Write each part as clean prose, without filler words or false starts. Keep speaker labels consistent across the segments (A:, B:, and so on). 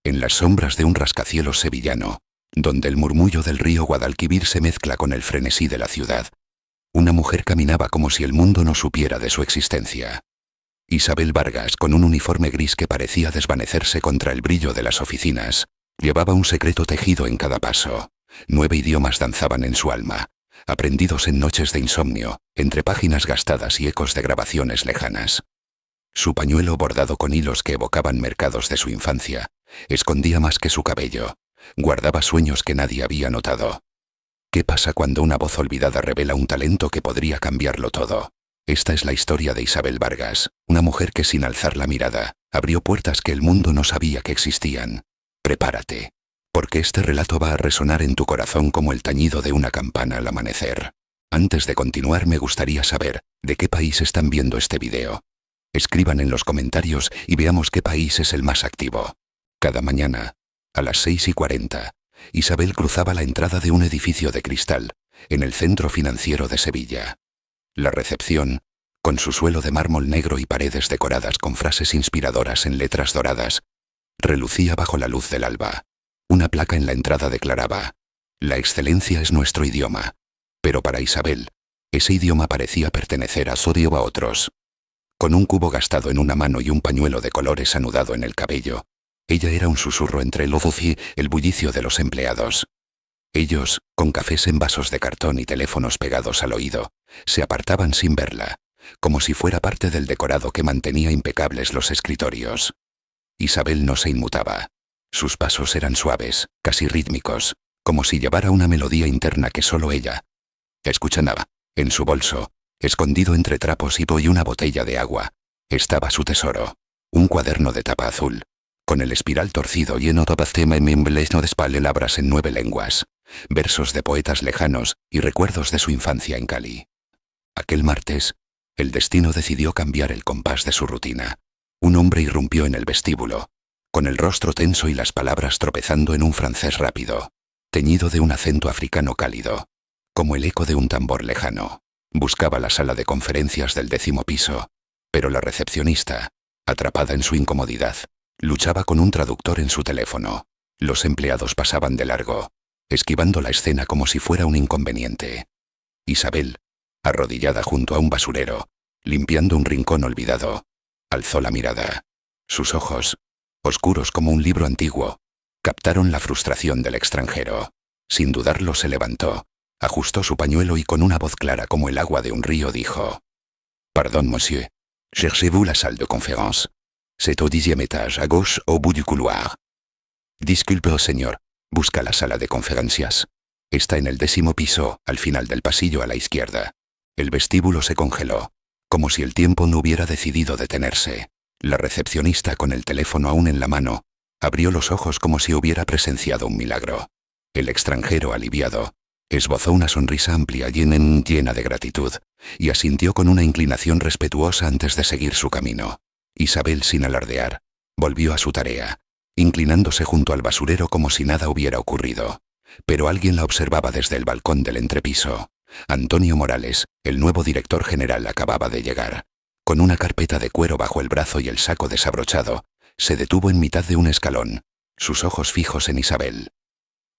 A: en las sombras de un rascacielos sevillano, donde el murmullo del río Guadalquivir se mezcla con el frenesí de la ciudad, una mujer caminaba como si el mundo no supiera de su existencia. Isabel Vargas, con un uniforme gris que parecía desvanecerse contra el brillo de las oficinas, llevaba un secreto tejido en cada paso. 9 idiomas danzaban en su alma, aprendidos en noches de insomnio, entre páginas gastadas y ecos de grabaciones lejanas. Su pañuelo bordado con hilos que evocaban mercados de su infancia, escondía más que su cabello, guardaba sueños que nadie había notado. ¿Qué pasa cuando una voz olvidada revela un talento que podría cambiarlo todo? Esta es la historia de Isabel Vargas, una mujer que sin alzar la mirada, abrió puertas que el mundo no sabía que existían. Prepárate, porque este relato va a resonar en tu corazón como el tañido de una campana al amanecer. Antes de continuar, me gustaría saber, ¿de qué país están viendo este video? Escriban en los comentarios y veamos qué país es el más activo. Cada mañana, a las 6:40, Isabel cruzaba la entrada de un edificio de cristal, en el centro financiero de Sevilla. La recepción, con su suelo de mármol negro y paredes decoradas con frases inspiradoras en letras doradas, relucía bajo la luz del alba. Una placa en la entrada declaraba: «La excelencia es nuestro idioma». Pero para Isabel, ese idioma parecía pertenecer a Sodio o a otros. Con un cubo gastado en una mano y un pañuelo de colores anudado en el cabello, ella era un susurro entre el voz y el bullicio de los empleados. Ellos, con cafés en vasos de cartón y teléfonos pegados al oído, se apartaban sin verla, como si fuera parte del decorado que mantenía impecables los escritorios. Isabel no se inmutaba. Sus pasos eran suaves, casi rítmicos, como si llevara una melodía interna que solo ella escuchaba. En su bolso, escondido entre trapos y una botella de agua, estaba su tesoro, un cuaderno de tapa azul, con el espiral torcido lleno de palabras en 9 lenguas, versos de poetas lejanos y recuerdos de su infancia en Cali. Aquel martes, el destino decidió cambiar el compás de su rutina. Un hombre irrumpió en el vestíbulo, con el rostro tenso y las palabras tropezando en un francés rápido, teñido de un acento africano cálido, como el eco de un tambor lejano. Buscaba la sala de conferencias del 10º piso, pero la recepcionista, atrapada en su incomodidad, luchaba con un traductor en su teléfono. Los empleados pasaban de largo, esquivando la escena como si fuera un inconveniente. Isabel, arrodillada junto a un basurero, limpiando un rincón olvidado, alzó la mirada. Sus ojos, oscuros como un libro antiguo, captaron la frustración del extranjero. Sin dudarlo se levantó, ajustó su pañuelo y con una voz clara como el agua de un río dijo: «Pardon, monsieur. Cherchez-vous la salle de conférence? C'est au 10e étage, à gauche, au bout du couloir». «Disculpe, señor. Busca la sala de conferencias. Está en el 10º piso, al final del pasillo a la izquierda». El vestíbulo se congeló, como si el tiempo no hubiera decidido detenerse. La recepcionista, con el teléfono aún en la mano, abrió los ojos como si hubiera presenciado un milagro. El extranjero, aliviado, esbozó una sonrisa amplia llena de gratitud, y asintió con una inclinación respetuosa antes de seguir su camino. Isabel, sin alardear, volvió a su tarea, inclinándose junto al basurero como si nada hubiera ocurrido. Pero alguien la observaba desde el balcón del entrepiso. Antonio Morales, el nuevo director general, acababa de llegar. Con una carpeta de cuero bajo el brazo y el saco desabrochado, se detuvo en mitad de un escalón, sus ojos fijos en Isabel.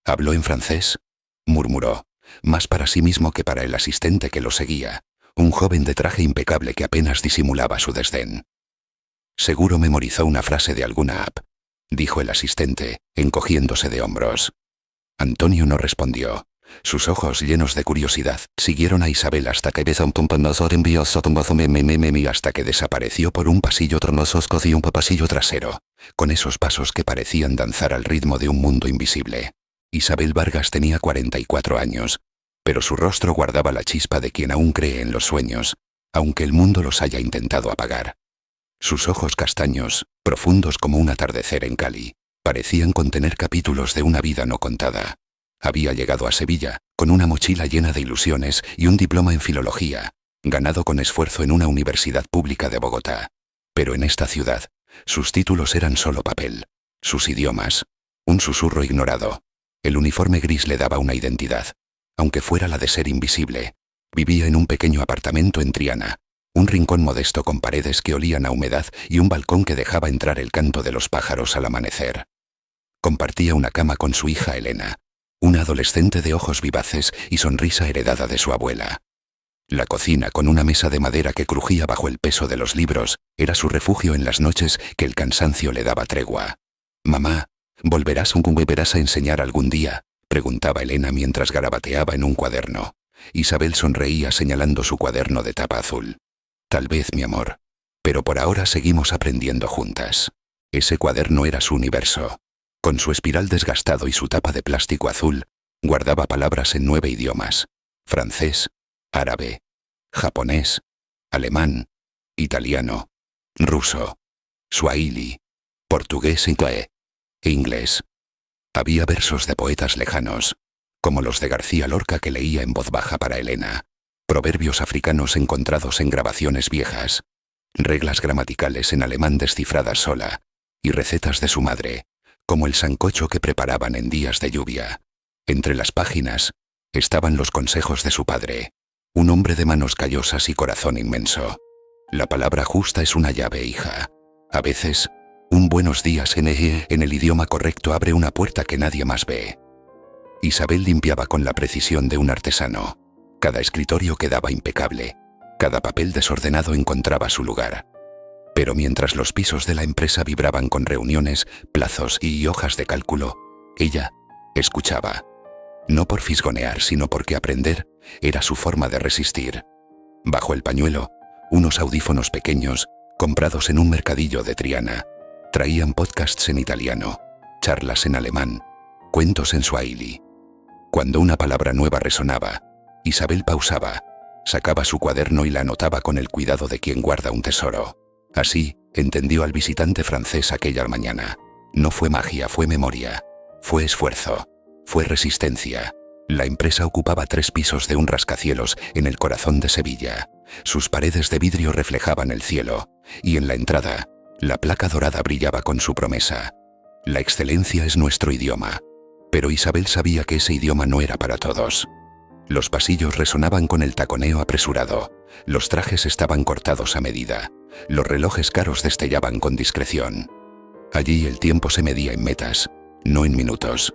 A: «¿Habló en francés?», murmuró, más para sí mismo que para el asistente que lo seguía, un joven de traje impecable que apenas disimulaba su desdén. «Seguro memorizó una frase de alguna app», dijo el asistente, encogiéndose de hombros. Antonio no respondió. Sus ojos, llenos de curiosidad, siguieron a Isabel hasta que desapareció por un pasillo y un pasillo trasero, con esos pasos que parecían danzar al ritmo de un mundo invisible. Isabel Vargas tenía 44 años, pero su rostro guardaba la chispa de quien aún cree en los sueños, aunque el mundo los haya intentado apagar. Sus ojos castaños, profundos como un atardecer en Cali, parecían contener capítulos de una vida no contada. Había llegado a Sevilla, con una mochila llena de ilusiones y un diploma en filología, ganado con esfuerzo en una universidad pública de Bogotá. Pero en esta ciudad, sus títulos eran solo papel, sus idiomas, un susurro ignorado. El uniforme gris le daba una identidad, aunque fuera la de ser invisible. Vivía en un pequeño apartamento en Triana, un rincón modesto con paredes que olían a humedad y un balcón que dejaba entrar el canto de los pájaros al amanecer. Compartía una cama con su hija Elena, una adolescente de ojos vivaces y sonrisa heredada de su abuela. La cocina, con una mesa de madera que crujía bajo el peso de los libros, era su refugio en las noches que el cansancio le daba tregua. «Mamá, ¿volverás a enseñar algún día?», preguntaba Elena mientras garabateaba en un cuaderno. Isabel sonreía señalando su cuaderno de tapa azul. «Tal vez, mi amor. Pero por ahora seguimos aprendiendo juntas». Ese cuaderno era su universo. Con su espiral desgastado y su tapa de plástico azul, guardaba palabras en 9 idiomas: francés, árabe, japonés, alemán, italiano, ruso, suahili, portugués e inglés. Había versos de poetas lejanos, como los de García Lorca que leía en voz baja para Elena, proverbios africanos encontrados en grabaciones viejas, reglas gramaticales en alemán descifradas sola, y recetas de su madre, como el sancocho que preparaban en días de lluvia. Entre las páginas estaban los consejos de su padre, un hombre de manos callosas y corazón inmenso. La palabra justa es una llave, hija. A veces, un buenos días en el idioma correcto abre una puerta que nadie más ve. Isabel limpiaba con la precisión de un artesano. Cada escritorio quedaba impecable. Cada papel desordenado encontraba su lugar. Pero mientras los pisos de la empresa vibraban con reuniones, plazos y hojas de cálculo, ella escuchaba. No por fisgonear, sino porque aprender era su forma de resistir. Bajo el pañuelo, unos audífonos pequeños, comprados en un mercadillo de Triana, traían podcasts en italiano, charlas en alemán, cuentos en suahili. Cuando una palabra nueva resonaba, Isabel pausaba, sacaba su cuaderno y la anotaba con el cuidado de quien guarda un tesoro. Así, entendió al visitante francés aquella mañana. No fue magia, fue memoria. Fue esfuerzo. Fue resistencia. La empresa ocupaba 3 pisos de un rascacielos en el corazón de Sevilla. Sus paredes de vidrio reflejaban el cielo, y en la entrada, la placa dorada brillaba con su promesa. La excelencia es nuestro idioma. Pero Isabel sabía que ese idioma no era para todos. Los pasillos resonaban con el taconeo apresurado, los trajes estaban cortados a medida, los relojes caros destellaban con discreción. Allí el tiempo se medía en metas, no en minutos.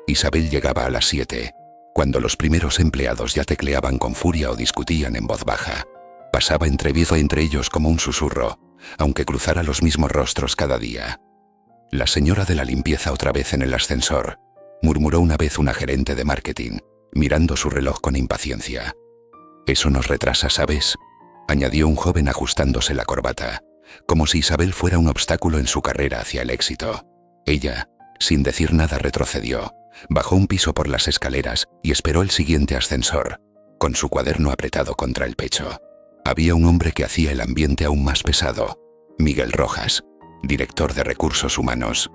A: Isabel llegaba a las 7, cuando los primeros empleados ya tecleaban con furia o discutían en voz baja. Pasaba entre ellos como un susurro, aunque cruzara los mismos rostros cada día. «La señora de la limpieza otra vez en el ascensor», murmuró una vez una gerente de marketing, mirando su reloj con impaciencia. «Eso nos retrasa, ¿sabes?», añadió un joven ajustándose la corbata, como si Isabel fuera un obstáculo en su carrera hacia el éxito. Ella, sin decir nada, retrocedió, bajó un piso por las escaleras y esperó el siguiente ascensor, con su cuaderno apretado contra el pecho. Había un hombre que hacía el ambiente aún más pesado: Miguel Rojas, director de Recursos Humanos.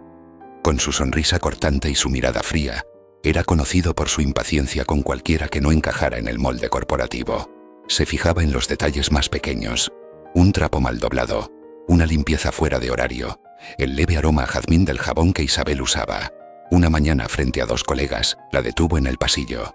A: Con su sonrisa cortante y su mirada fría, era conocido por su impaciencia con cualquiera que no encajara en el molde corporativo. Se fijaba en los detalles más pequeños: un trapo mal doblado, una limpieza fuera de horario, el leve aroma a jazmín del jabón que Isabel usaba. Una mañana, frente a 2 colegas, la detuvo en el pasillo.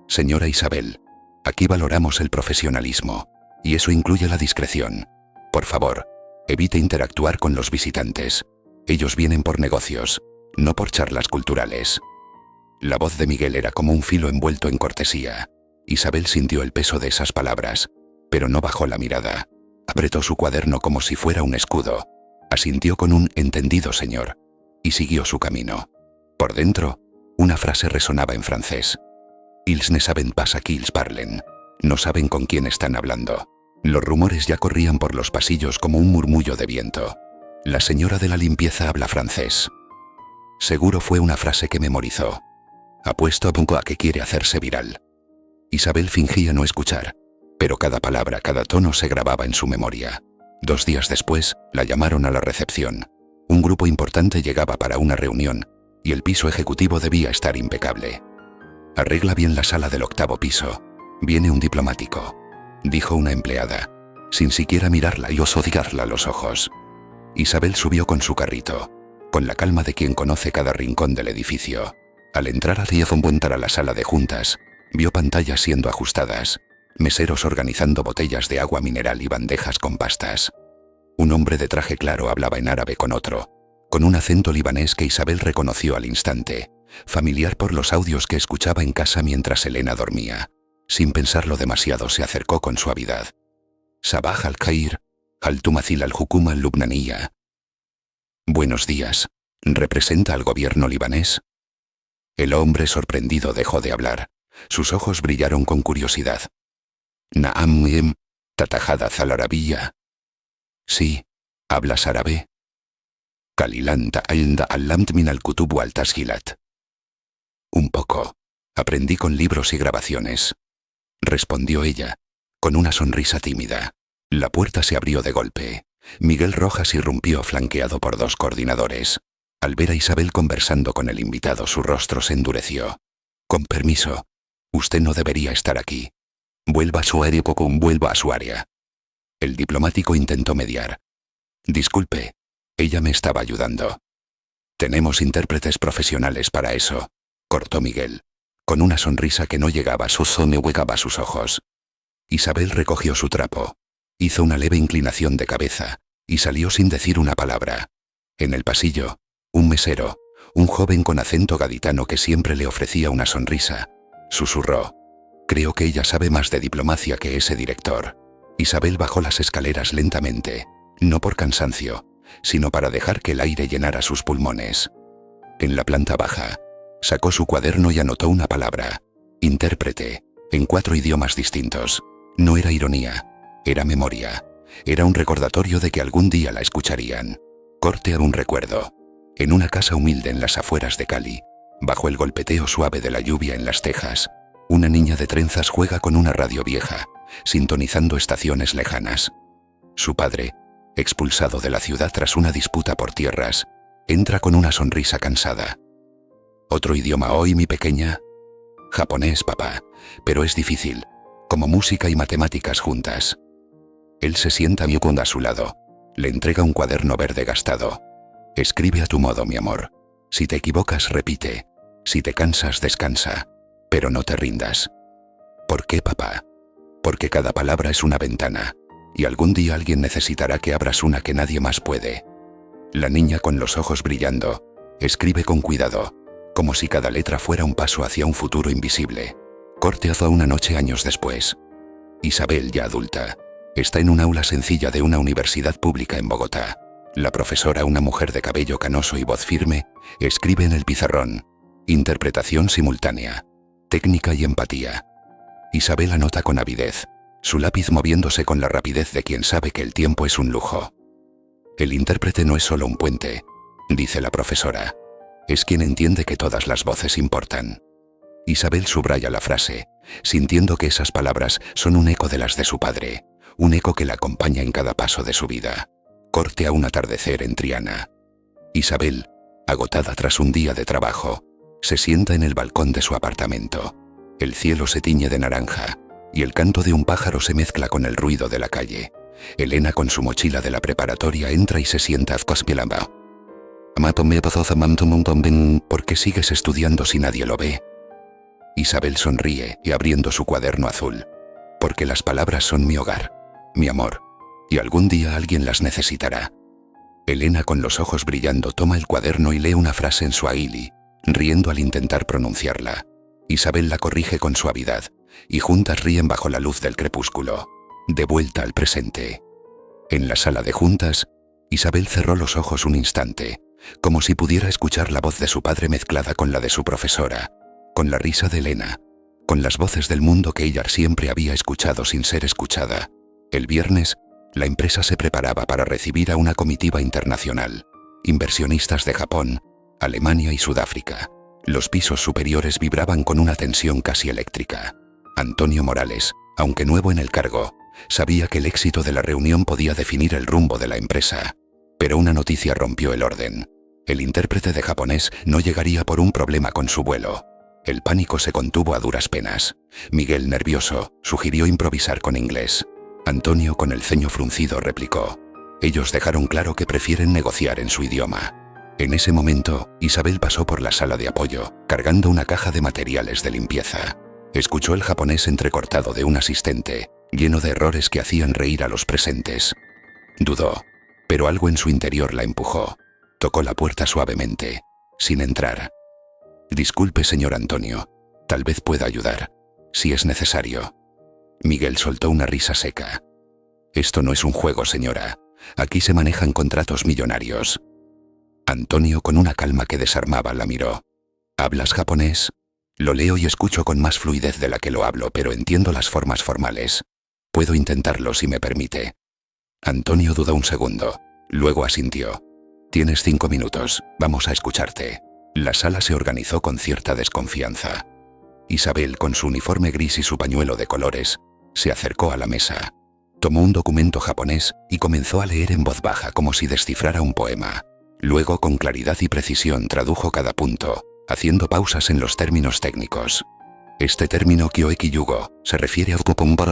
A: «Señora Isabel, aquí valoramos el profesionalismo, y eso incluye la discreción. Por favor, evite interactuar con los visitantes. Ellos vienen por negocios, no por charlas culturales». La voz de Miguel era como un filo envuelto en cortesía. Isabel sintió el peso de esas palabras, pero no bajó la mirada. Apretó su cuaderno como si fuera un escudo. Asintió con un «entendido, señor», y siguió su camino. Por dentro, una frase resonaba en francés. «Ils ne saben pas à qui ils parlent». No saben con quién están hablando. Los rumores ya corrían por los pasillos como un murmullo de viento. «La señora de la limpieza habla francés». Seguro fue una frase que memorizó. Apuesto a que quiere hacerse viral. Isabel fingía no escuchar, pero cada palabra, cada tono se grababa en su memoria. 2 días después, la llamaron a la recepción. Un grupo importante llegaba para una reunión, y el piso ejecutivo debía estar impecable. «Arregla bien la sala del 8º piso. Viene un diplomático», dijo una empleada, sin siquiera mirarla y odiarla a los ojos. Isabel subió con su carrito, con la calma de quien conoce cada rincón del edificio. Al entrar a la sala de juntas, vio pantallas siendo ajustadas, meseros organizando botellas de agua mineral y bandejas con pastas. Un hombre de traje claro hablaba en árabe con otro, con un acento libanés que Isabel reconoció al instante, familiar por los audios que escuchaba en casa mientras Elena dormía. Sin pensarlo demasiado se acercó con suavidad. Sabah al-Khair, al-Tumathil al-Hukuma al-Lubnaniya. Buenos días. ¿Representa al gobierno libanés? El hombre sorprendido dejó de hablar. Sus ojos brillaron con curiosidad. Naam, tatahadatz al-arabiyya. Sí, ¿hablas árabe? Qalilan ta'allamt min al-kutub wal-tasjilat. Un poco. Aprendí con libros y grabaciones. Respondió ella, con una sonrisa tímida. La puerta se abrió de golpe. Miguel Rojas irrumpió flanqueado por 2 coordinadores. Al ver a Isabel conversando con el invitado, su rostro se endureció. Con permiso. Usted no debería estar aquí. Vuelva a su área, vuelva a su área. El diplomático intentó mediar. Disculpe. Ella me estaba ayudando. Tenemos intérpretes profesionales para eso, cortó Miguel, con una sonrisa que no llegaba a sus ojos. Isabel recogió su trapo. Hizo una leve inclinación de cabeza y salió sin decir una palabra. En el pasillo, un mesero, un joven con acento gaditano que siempre le ofrecía una sonrisa, susurró. Creo que ella sabe más de diplomacia que ese director. Isabel bajó las escaleras lentamente, no por cansancio, sino para dejar que el aire llenara sus pulmones. En la planta baja, sacó su cuaderno y anotó una palabra, intérprete, en 4 idiomas distintos. No era ironía, era memoria, era un recordatorio de que algún día la escucharían. Corte a un recuerdo. En una casa humilde en las afueras de Cali, bajo el golpeteo suave de la lluvia en las tejas, una niña de trenzas juega con una radio vieja, sintonizando estaciones lejanas. Su padre, expulsado de la ciudad tras una disputa por tierras, entra con una sonrisa cansada. ¿Otro idioma hoy, mi pequeña? Japonés, papá, pero es difícil, como música y matemáticas juntas. Él se sienta a su lado, le entrega un cuaderno verde gastado. Escribe a tu modo, mi amor. Si te equivocas, repite. Si te cansas, descansa. Pero no te rindas. ¿Por qué, papá? Porque cada palabra es una ventana, y algún día alguien necesitará que abras una que nadie más puede. La niña, con los ojos brillando, escribe con cuidado, como si cada letra fuera un paso hacia un futuro invisible. Corte hacia una noche años después. Isabel, ya adulta, está en un aula sencilla de una universidad pública en Bogotá. La profesora, una mujer de cabello canoso y voz firme, escribe en el pizarrón. Interpretación simultánea. Técnica y empatía. Isabel anota con avidez, su lápiz moviéndose con la rapidez de quien sabe que el tiempo es un lujo. El intérprete no es solo un puente, dice la profesora. Es quien entiende que todas las voces importan. Isabel subraya la frase, sintiendo que esas palabras son un eco de las de su padre, un eco que la acompaña en cada paso de su vida. Corte a un atardecer en Triana. Isabel, agotada tras un día de trabajo, se sienta en el balcón de su apartamento. El cielo se tiñe de naranja, y el canto de un pájaro se mezcla con el ruido de la calle. Elena, con su mochila de la preparatoria, entra y se sienta a ¿Por qué sigues estudiando si nadie lo ve? Isabel sonríe y abriendo su cuaderno azul. Porque las palabras son mi hogar, mi amor, y algún día alguien las necesitará. Elena, con los ojos brillando, toma el cuaderno y lee una frase en suajili, riendo al intentar pronunciarla. Isabel la corrige con suavidad, y juntas ríen bajo la luz del crepúsculo. De vuelta al presente. En la sala de juntas, Isabel cerró los ojos un instante, como si pudiera escuchar la voz de su padre mezclada con la de su profesora, con la risa de Elena, con las voces del mundo que ella siempre había escuchado sin ser escuchada. El viernes, la empresa se preparaba para recibir a una comitiva internacional, inversionistas de Japón, Alemania y Sudáfrica. Los pisos superiores vibraban con una tensión casi eléctrica. Antonio Morales, aunque nuevo en el cargo, sabía que el éxito de la reunión podía definir el rumbo de la empresa. Pero una noticia rompió el orden. El intérprete de japonés no llegaría por un problema con su vuelo. El pánico se contuvo a duras penas. Miguel, nervioso, sugirió improvisar con inglés. Antonio, con el ceño fruncido, replicó: ellos dejaron claro que prefieren negociar en su idioma. En ese momento, Isabel pasó por la sala de apoyo, cargando una caja de materiales de limpieza. Escuchó el japonés entrecortado de un asistente, lleno de errores que hacían reír a los presentes. Dudó, pero algo en su interior la empujó. Tocó la puerta suavemente, sin entrar. Disculpe, señor Antonio. Tal vez pueda ayudar, si es necesario. Miguel soltó una risa seca. Esto no es un juego, señora. Aquí se manejan contratos millonarios. Antonio, con una calma que desarmaba, la miró. ¿Hablas japonés? Lo leo y escucho con más fluidez de la que lo hablo, pero entiendo las formas formales. Puedo intentarlo si me permite. Antonio dudó un segundo. Luego asintió. Tienes 5 minutos. Vamos a escucharte. La sala se organizó con cierta desconfianza. Isabel, con su uniforme gris y su pañuelo de colores, se acercó a la mesa. Tomó un documento japonés y comenzó a leer en voz baja como si descifrara un poema. Luego, con claridad y precisión, tradujo cada punto, haciendo pausas en los términos técnicos. Este término Kyoeki-yugo se refiere a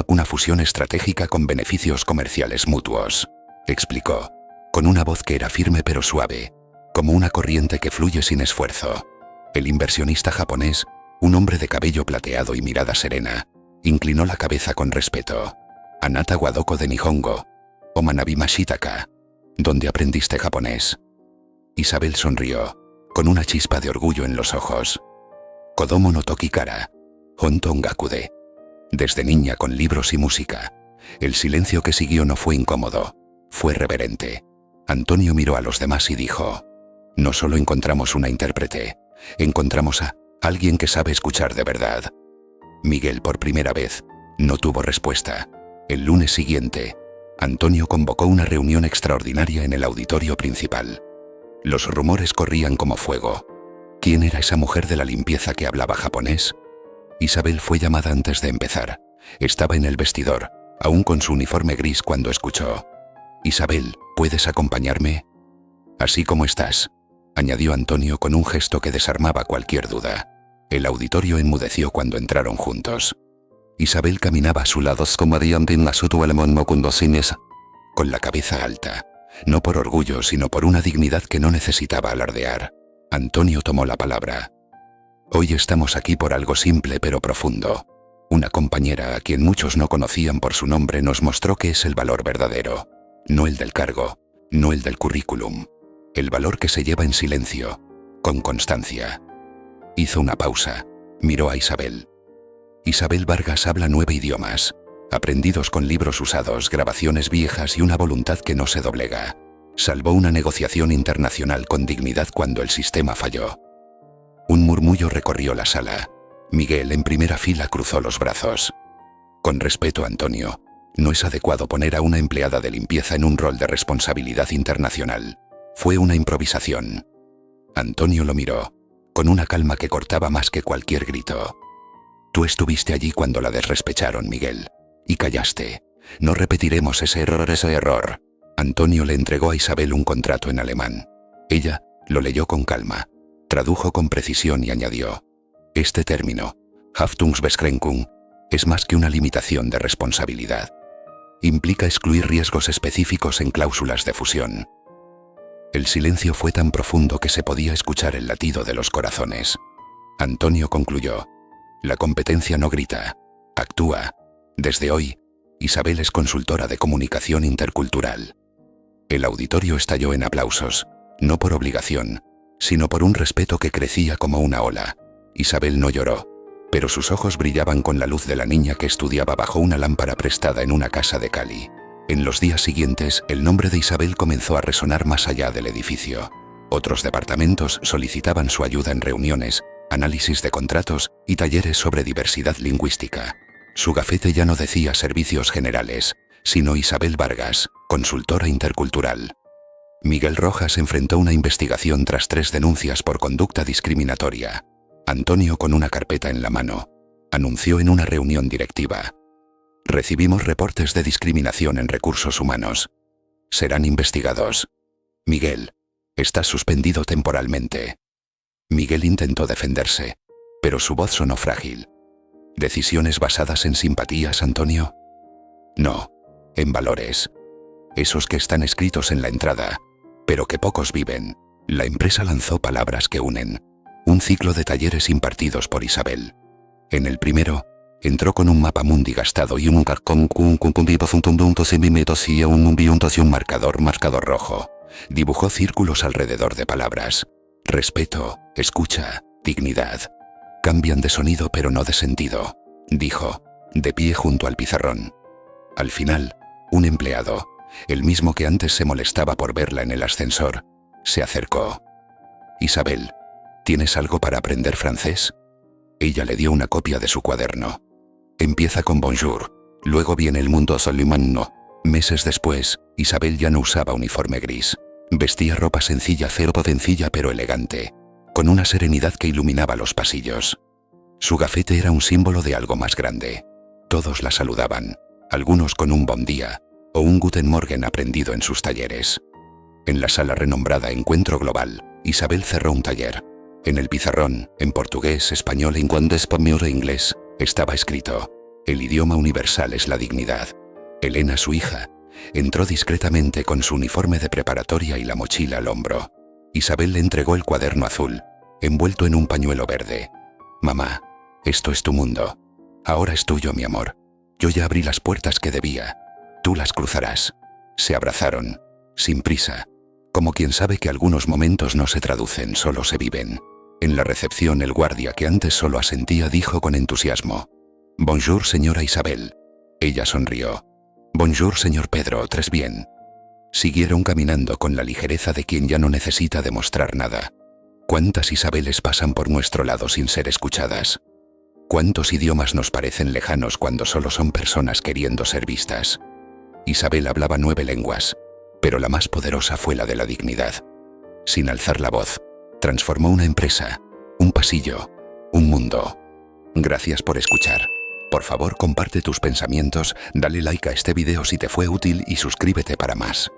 A: una fusión estratégica con beneficios comerciales mutuos, explicó, con una voz que era firme pero suave, como una corriente que fluye sin esfuerzo. El inversionista japonés, un hombre de cabello plateado y mirada serena, inclinó la cabeza con respeto. Anata Wadoko de Nihongo, o Manabima Shitaka. ¿Dónde aprendiste japonés? Isabel sonrió, con una chispa de orgullo en los ojos. Kodomo no Tokikara, Honton Gakude. Desde niña, con libros y música. El silencio que siguió no fue incómodo, fue reverente. Antonio miró a los demás y dijo: no solo encontramos una intérprete, encontramos a alguien que sabe escuchar de verdad. Miguel, por primera vez, no tuvo respuesta. El lunes siguiente, Antonio convocó una reunión extraordinaria en el auditorio principal. Los rumores corrían como fuego. ¿Quién era esa mujer de la limpieza que hablaba japonés? Isabel fue llamada antes de empezar. Estaba en el vestidor, aún con su uniforme gris, cuando escuchó. Isabel, ¿puedes acompañarme? Así como estás, añadió Antonio con un gesto que desarmaba cualquier duda. El auditorio enmudeció cuando entraron juntos. Isabel caminaba a su lado con la cabeza alta, no por orgullo sino por una dignidad que no necesitaba alardear. Antonio tomó la palabra. Hoy estamos aquí por algo simple pero profundo. Una compañera a quien muchos no conocían por su nombre nos mostró que es el valor verdadero, no el del cargo, no el del currículum. El valor que se lleva en silencio, con constancia. Hizo una pausa, miró a Isabel. Isabel Vargas habla 9 idiomas, aprendidos con libros usados, grabaciones viejas y una voluntad que no se doblega. Salvó una negociación internacional con dignidad cuando el sistema falló. Un murmullo recorrió la sala. Miguel, en primera fila, cruzó los brazos. Con respeto, Antonio, no es adecuado poner a una empleada de limpieza en un rol de responsabilidad internacional. Fue una improvisación. Antonio lo miró, con una calma que cortaba más que cualquier grito. Tú estuviste allí cuando la desrespecharon, Miguel, y callaste. No repetiremos ese error. Antonio le entregó a Isabel un contrato en alemán. Ella lo leyó con calma, tradujo con precisión y añadió: este término, Haftungsbeschränkung, es más que una limitación de responsabilidad. Implica excluir riesgos específicos en cláusulas de fusión. El silencio fue tan profundo que se podía escuchar el latido de los corazones. Antonio concluyó: la competencia no grita, actúa. Desde hoy, Isabel es consultora de comunicación intercultural. El auditorio estalló en aplausos, no por obligación, sino por un respeto que crecía como una ola. Isabel no lloró, pero sus ojos brillaban con la luz de la niña que estudiaba bajo una lámpara prestada en una casa de Cali. En los días siguientes, el nombre de Isabel comenzó a resonar más allá del edificio. Otros departamentos solicitaban su ayuda en reuniones, análisis de contratos y talleres sobre diversidad lingüística. Su gafete ya no decía servicios generales, sino Isabel Vargas, consultora intercultural. Miguel Rojas enfrentó una investigación tras 3 denuncias por conducta discriminatoria. Antonio, con una carpeta en la mano, anunció en una reunión directiva: recibimos reportes de discriminación en recursos humanos. Serán investigados. Miguel, estás suspendido temporalmente. Miguel intentó defenderse, pero su voz sonó frágil. ¿Decisiones basadas en simpatías, Antonio? No, en valores. Esos que están escritos en la entrada, pero que pocos viven. La empresa lanzó palabras que unen. Un ciclo de talleres impartidos por Isabel. En el primero, entró con un mapa mundi gastado y un marcador rojo. Dibujó círculos alrededor de palabras. Respeto, escucha, dignidad. Cambian de sonido pero no de sentido, dijo, de pie junto al pizarrón. Al final, un empleado, el mismo que antes se molestaba por verla en el ascensor, se acercó. Isabel, ¿tienes algo para aprender francés? Ella le dio una copia de su cuaderno. Empieza con bonjour, luego viene el mundo solimano. Meses después, Isabel ya no usaba uniforme gris. Vestía ropa sencilla pero elegante, con una serenidad que iluminaba los pasillos. Su gafete era un símbolo de algo más grande. Todos la saludaban, algunos con un buen día, o un Guten Morgen aprendido en sus talleres. En la sala renombrada Encuentro Global, Isabel cerró un taller. En el pizarrón, en portugués, español, español e inglés, estaba escrito: el idioma universal es la dignidad. Elena, su hija, entró discretamente con su uniforme de preparatoria y la mochila al hombro. Isabel le entregó el cuaderno azul, envuelto en un pañuelo verde. Mamá, esto es tu mundo. Ahora es tuyo, mi amor. Yo ya abrí las puertas que debía. Tú las cruzarás. Se abrazaron, sin prisa, como quien sabe que algunos momentos no se traducen, solo se viven. En la recepción, el guardia, que antes solo asentía, dijo con entusiasmo: «Bonjour, señora Isabel». Ella sonrió. «Bonjour, señor Pedro, ¿tres bien?» Siguieron caminando con la ligereza de quien ya no necesita demostrar nada. ¿Cuántas Isabeles pasan por nuestro lado sin ser escuchadas? ¿Cuántos idiomas nos parecen lejanos cuando solo son personas queriendo ser vistas? Isabel hablaba 9 lenguas, pero la más poderosa fue la de la dignidad. Sin alzar la voz, transformó una empresa, un pasillo, un mundo. Gracias por escuchar. Por favor, comparte tus pensamientos, dale like a este video si te fue útil y suscríbete para más.